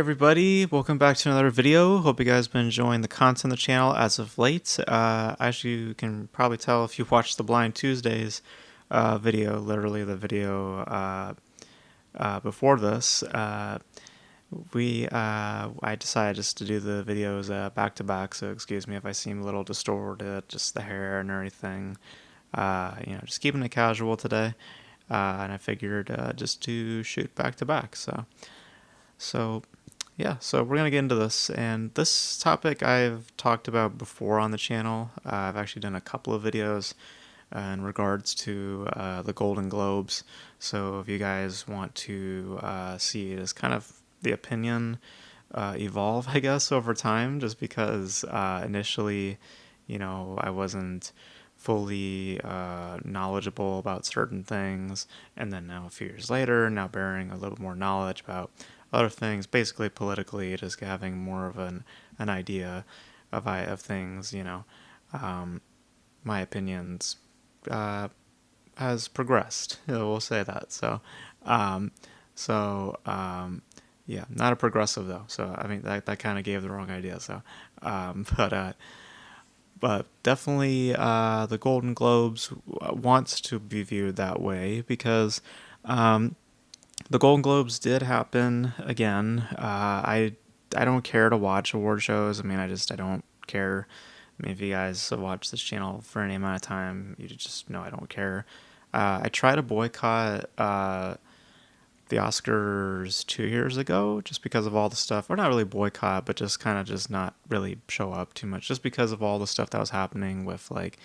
everybody, welcome back to another video. Hope you guys been enjoying the content on the channel as of late. As you can probably tell if you watched the Blind Tuesdays video, literally the video before this, I decided just to do the videos back to back, so excuse me if I seem a little distorted, just the hair and everything. Just keeping it casual today, and I figured just to shoot back to back, so yeah, so we're going to get into this, and this topic I've talked about before on the channel. I've actually done a couple of videos in regards to the Golden Globes, so if you guys want to see it as kind of the opinion evolve, I guess, over time, just because initially, I wasn't fully knowledgeable about certain things, and then now a few years later, now bearing a little more knowledge about other things, basically politically, just having more of an idea of things, my opinions has progressed. We'll say that. Yeah, not a progressive though. So I mean that kind of gave the wrong idea. So, but definitely the Golden Globes wants to be viewed that way because the Golden Globes did happen again. I don't care to watch award shows. I mean, I don't care. I mean, if you guys have watched this channel for any amount of time, you just know I don't care. I tried to boycott the Oscars 2 years ago just because of all the stuff, or not really boycott, but just kind of just not really show up too much, just because of all the stuff that was happening with like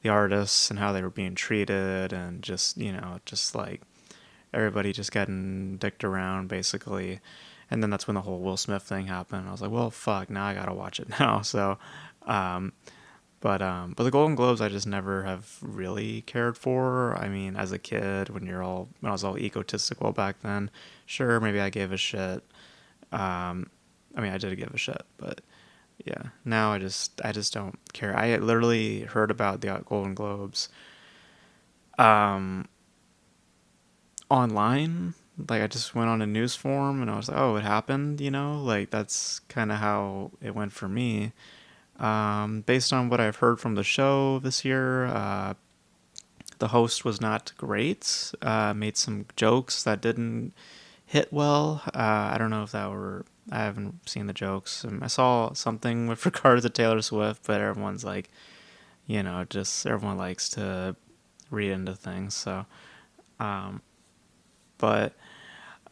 the artists and how they were being treated, and just just like everybody just getting dicked around basically. And then that's when the whole Will Smith thing happened. I was like, well, fuck, now I gotta watch it now. So, but the Golden Globes I just never have really cared for. I mean, as a kid, when I was all egotistical back then, sure, maybe I gave a shit. I mean, I did give a shit, but yeah, now I just don't care. I literally heard about the Golden Globes online. Like, I just went on a news forum and I was like, oh, it happened, like that's kind of how it went for me. Based on what I've heard from the show this year, the host was not great. Made some jokes that didn't hit well. I don't know if I haven't seen the jokes. I saw something with regard to Taylor Swift, but everyone's like, just everyone likes to read into things. So, but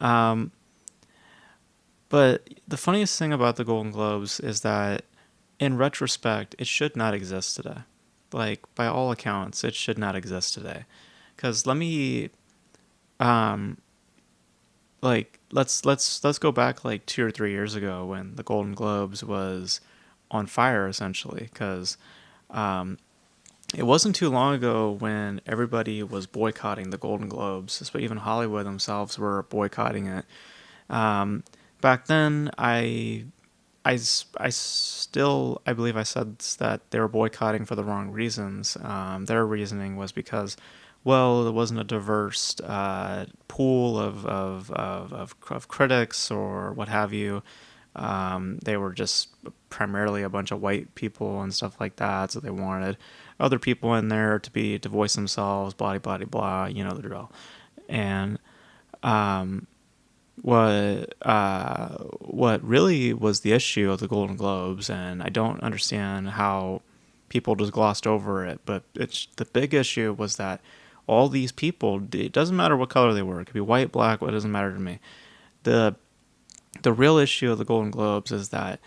um, but the funniest thing about the Golden Globes is that, in retrospect, it should not exist today. Like, by all accounts, it should not exist today. Because um, let's go back like 2 or 3 years ago when the Golden Globes was on fire essentially. Because it wasn't too long ago when everybody was boycotting the Golden Globes, but even Hollywood themselves were boycotting it. Back then, I believe I said that they were boycotting for the wrong reasons. Their reasoning was because, well, there wasn't a diverse pool of critics or what have you. They were just primarily a bunch of white people and stuff like that, so they wanted other people in there to voice themselves, blah blah blah blah. You know the drill. And what really was the issue of the Golden Globes, and I don't understand how people just glossed over it, but the big issue was that all these people, it doesn't matter what color they were, it could be white, black, it doesn't matter to me. The real issue of the Golden Globes is that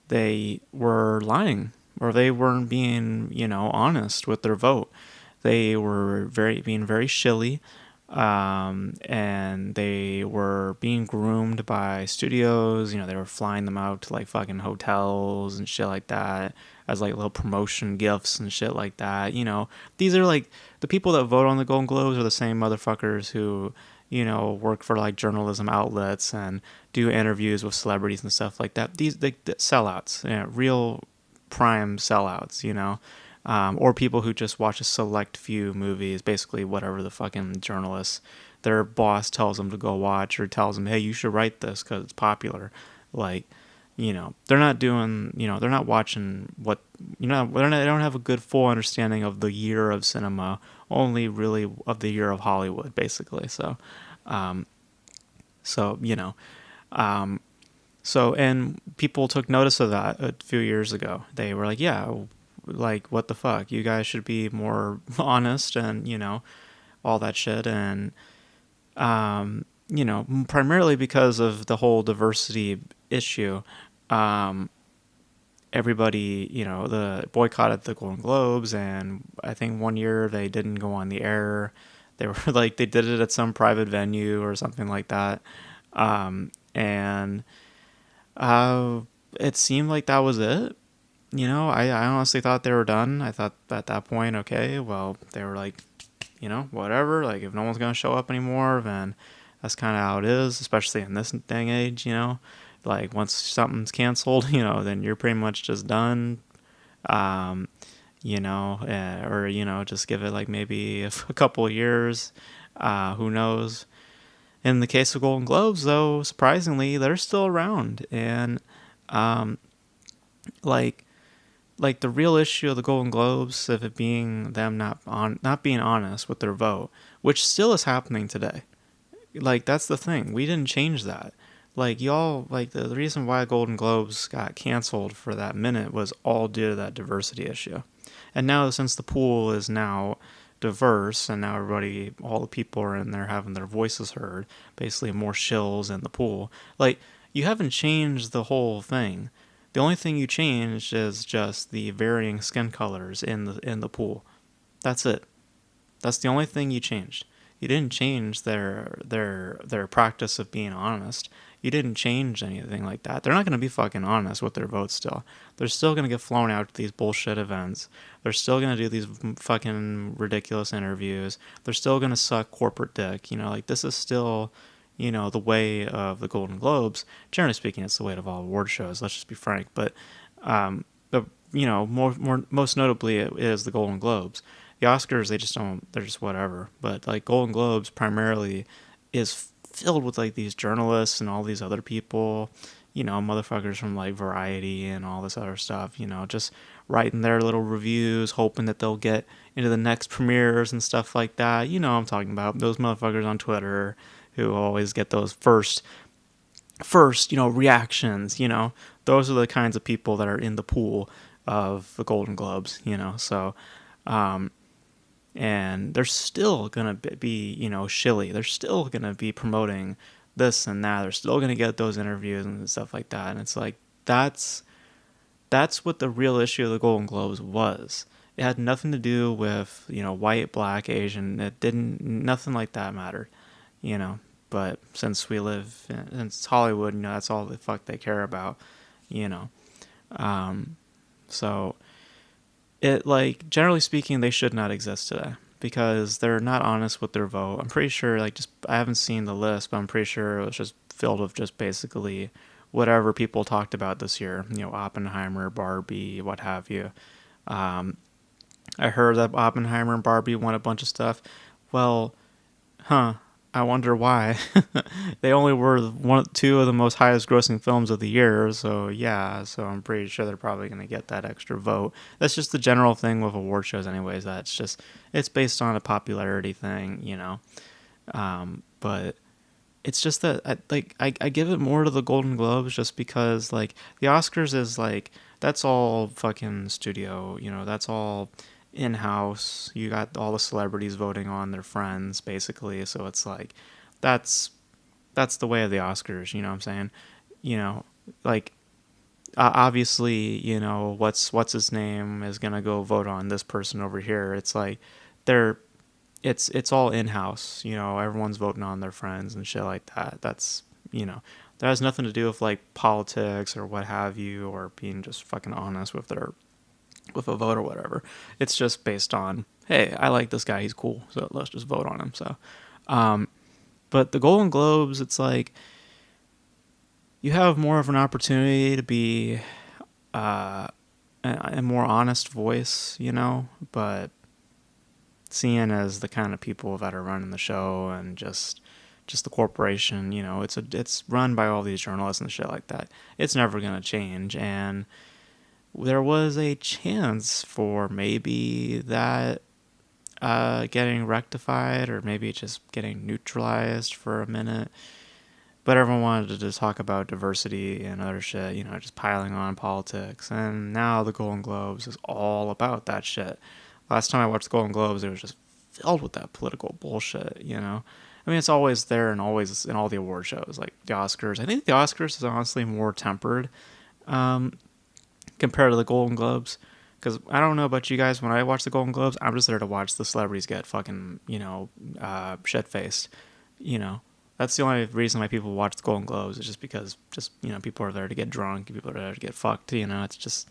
they were lying, or they weren't being, honest with their vote. They were being very shilly, and they were being groomed by studios. They were flying them out to like fucking hotels and shit like that as like little promotion gifts and shit like that. These are like the people that vote on the Golden Globes are the same motherfuckers who work for like journalism outlets and do interviews with celebrities and stuff like that. These the sellouts, real prime sellouts, or people who just watch a select few movies, basically whatever the fucking journalists, their boss tells them to go watch, or tells them, hey, you should write this because it's popular. Like, they're not doing, they're not watching what, they don't have a good full understanding of the year of cinema, only really of the year of Hollywood, basically. Um, so, um, and people took notice of that a few years ago. They were like, yeah, like, what the fuck? You guys should be more honest and, all that shit. And, primarily because of the whole diversity issue, um, everybody, the boycotted the Golden Globes, and I think one year they didn't go on the air. They were like, they did it at some private venue or something like that. And uh, it seemed like that was it. I honestly thought they were done. I thought at that point, okay, well, they were like, whatever. Like, if no one's going to show up anymore, then that's kind of how it is, especially in this day and age, Like, once something's canceled, then you're pretty much just done. Um, or, just give it like maybe a couple of years. Who knows? In the case of Golden Globes, though, surprisingly, they're still around. And, um, like, the real issue of the Golden Globes of it being them not being honest with their vote, which still is happening today. Like, that's the thing. We didn't change that. Like, y'all, like, the reason why Golden Globes got canceled for that minute was all due to that diversity issue. And now, since the pool is now diverse and now everybody, all the people are in there having their voices heard, basically more shills in the pool, like, you haven't changed the whole thing. The only thing you changed is just the varying skin colors in the pool. That's it. That's the only thing you changed. You didn't change their practice of being honest. You didn't change anything like that. They're not going to be fucking honest with their votes still. They're still going to get flown out to these bullshit events. They're still going to do these fucking ridiculous interviews. They're still going to suck corporate dick. Like, this is still, the way of the Golden Globes. Generally speaking, it's the way of all award shows. Let's just be frank. But, but most notably, it is the Golden Globes. The Oscars, they just don't. They're just whatever. But like Golden Globes, primarily, is filled with like these journalists and all these other people. Motherfuckers from like Variety and all this other stuff. Just writing their little reviews, hoping that they'll get into the next premieres and stuff like that. I'm talking about those motherfuckers on Twitter who always get those first reactions. Those are the kinds of people that are in the pool of the Golden Globes. So. And they're still gonna be shilly. They're still gonna be promoting this and that. They're still gonna get those interviews and stuff like that. And it's like that's what the real issue of the Golden Globes was. It had nothing to do with white, black, Asian. It didn't. Nothing like that mattered. But since we live in Hollywood, that's all the fuck they care about. So it, like, generally speaking, they should not exist today because they're not honest with their vote. I'm pretty sure, like, just I haven't seen the list, but I'm pretty sure it was just filled with just basically whatever people talked about this year. Oppenheimer, Barbie, what have you. Um, I heard that Oppenheimer and Barbie won a bunch of stuff. Well, I wonder why. They only were two of the most highest grossing films of the year, so yeah, so I'm pretty sure they're probably going to get that extra vote. That's just the general thing with award shows anyways, it's based on a popularity thing, but it's just that I give it more to the Golden Globes just because, like, the Oscars is like, that's all fucking studio, that's all in-house. You got all the celebrities voting on their friends basically, so it's like that's the way of the Oscars, you know what I'm saying? Like, obviously, what's his name is gonna go vote on this person over here. It's like it's all in-house, everyone's voting on their friends and shit like that. That's that has nothing to do with like politics or what have you, or being just fucking honest with a vote or whatever. It's just based on, hey, I like this guy, he's cool, so let's just vote on him. So but the Golden Globes, it's like you have more of an opportunity to be a more honest voice, but seeing as the kind of people that are running the show and just just the corporation. It's run by all these journalists and shit like that. It's never gonna change, and there was a chance for maybe that getting rectified, or maybe just getting neutralized for a minute. But everyone wanted to just talk about diversity and other shit, just piling on politics. And now the Golden Globes is all about that shit. Last time I watched the Golden Globes, it was just filled with that political bullshit. I mean, it's always there and always in all the award shows, like the Oscars. I think the Oscars is honestly more tempered compared to the Golden Globes. Because I don't know about you guys, when I watch the Golden Globes, I'm just there to watch the celebrities get fucking, shit faced. You know, that's the only reason why people watch the Golden Globes, is just because people are there to get drunk, people are there to get fucked. It's just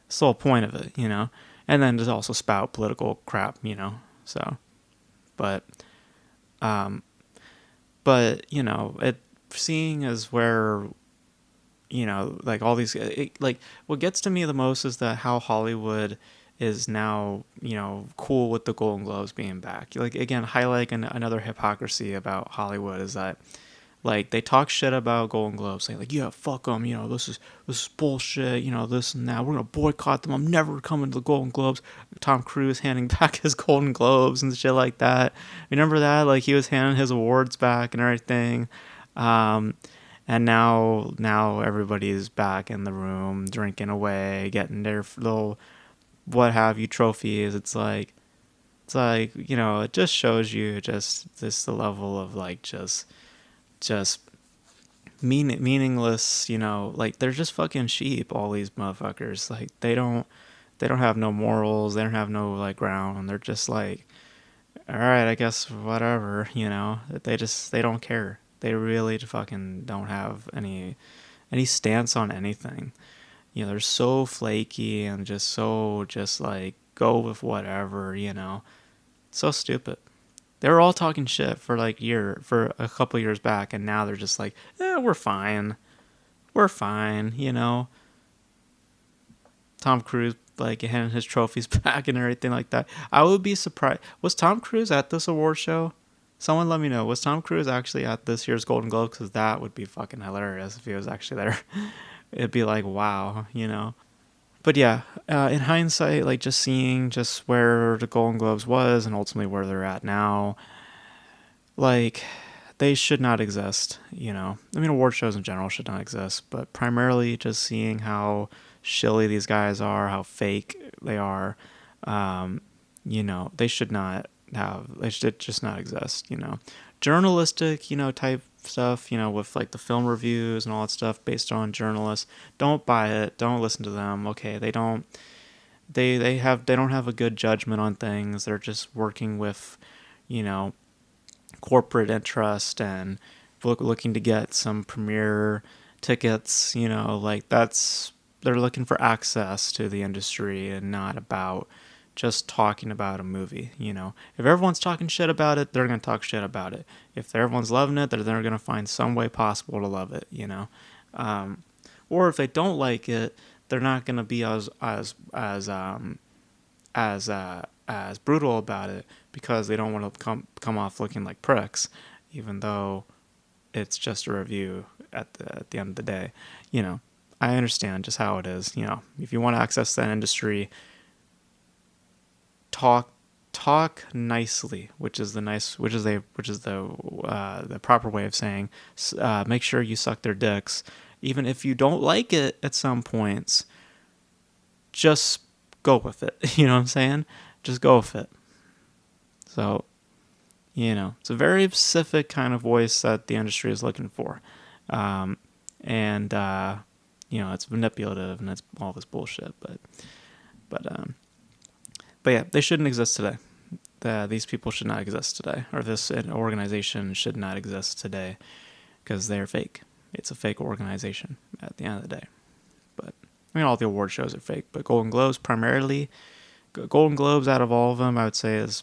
it's the whole point of it. And then just also spout political crap. So, but, um, it seeing as where like all these, like what gets to me the most is that how Hollywood is now, cool with the Golden Globes being back. Like, again, highlighting another hypocrisy about Hollywood is that, like, they talk shit about Golden Globes, saying like, yeah, fuck them, this is bullshit, this and that. We're gonna boycott them. I'm never coming to the Golden Globes. Tom Cruise handing back his Golden Globes and shit like that. Remember that? Like, he was handing his awards back and everything. And now everybody's back in the room, drinking away, getting their little what have you trophies. It's like it just shows you just the level of like just meaningless. Like, they're just fucking sheep. All these motherfuckers, like, they don't have no morals. They don't have no like ground. They're just like, all right, I guess whatever. They don't care. They really fucking don't have any stance on anything. They're so flaky and just like go with whatever. So stupid. They were all talking shit for for a couple years back, and now they're just like, we're fine. We're fine. Tom Cruise, like, handing his trophies back and everything like that. I would be surprised. Was Tom Cruise at this award show? Someone let me know. Was Tom Cruise actually at this year's Golden Globe? Because that would be fucking hilarious if he was actually there. It'd be like, wow. But yeah, in hindsight, like, just seeing just where the Golden Globes was and ultimately where they're at now, like, they should not exist. I mean, award shows in general should not exist, but primarily just seeing how shilly these guys are, how fake they are, they should not they should just not exist. Journalistic, type stuff, with like the film reviews and all that stuff based on journalists, don't buy it, don't listen to them. Okay, they don't have a good judgment on things. They're just working with, you know, corporate interest and looking to get some premiere tickets. Like, they're looking for access to the industry and not about just talking about a movie. If everyone's talking shit about it, they're going to talk shit about it. If everyone's loving it, they're going to find some way possible to love it. Or if they don't like it, they're not going to be as brutal about it, because they don't want to come off looking like pricks, even though it's just a review at the end of the day. I understand just how it is. If you want to access that industry, talk nicely, which is the proper way of saying, make sure you suck their dicks, even if you don't like it at some points. Just go with it. You know what I'm saying? Just go with it. So, it's a very specific kind of voice that the industry is looking for. And it's manipulative and it's all this bullshit. But yeah, they shouldn't exist today. These people should not exist today, or this organization should not exist today, because they're fake. It's a fake organization at the end of the day. But I mean, all the award shows are fake, but Golden Globes primarily. Golden Globes, out of all of them, I would say, is,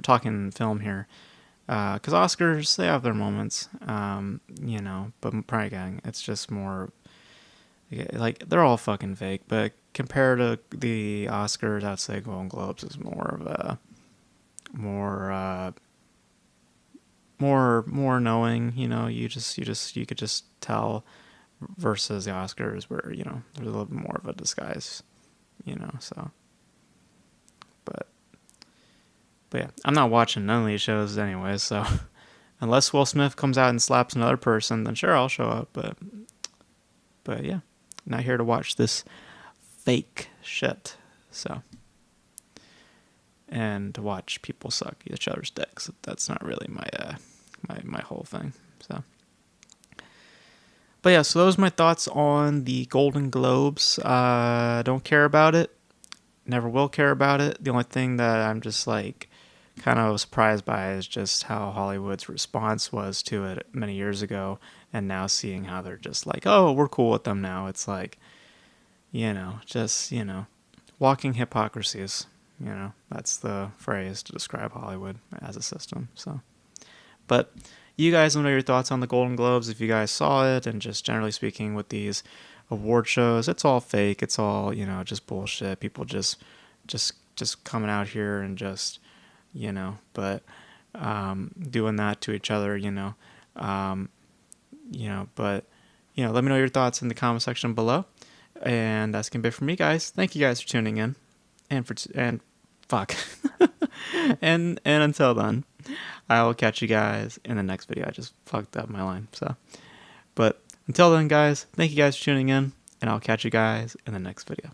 talking film here, because Oscars, they have their moments, but probably, again, it's just more, like, they're all fucking fake, but compared to the Oscars, I'd say Golden Globes is more more knowing, you could just tell, versus the Oscars where, there's a little bit more of a disguise, so but yeah, I'm not watching none of these shows anyway, so unless Will Smith comes out and slaps another person, then sure, I'll show up, but yeah, not here to watch this fake shit. So, and to watch people suck each other's dicks. That's not really my whole thing. So, but yeah, so those are my thoughts on the Golden Globes. Don't care about it. Never will care about it. The only thing that I'm just like kind of surprised by is just how Hollywood's response was to it many years ago, and now seeing how they're just like, oh, we're cool with them now. It's like, just, walking hypocrisies. That's the phrase to describe Hollywood as a system. So, but you guys know your thoughts on the Golden Globes if you guys saw it, and just generally speaking with these award shows, it's all fake. It's all, just bullshit. People just coming out here and just, but doing that to each other, but let me know your thoughts in the comment section below. And that's gonna be it for me, guys. Thank you guys for tuning in, and fuck, and until then, I will catch you guys in the next video. I just fucked up my line, so. But until then, guys, thank you guys for tuning in, and I'll catch you guys in the next video.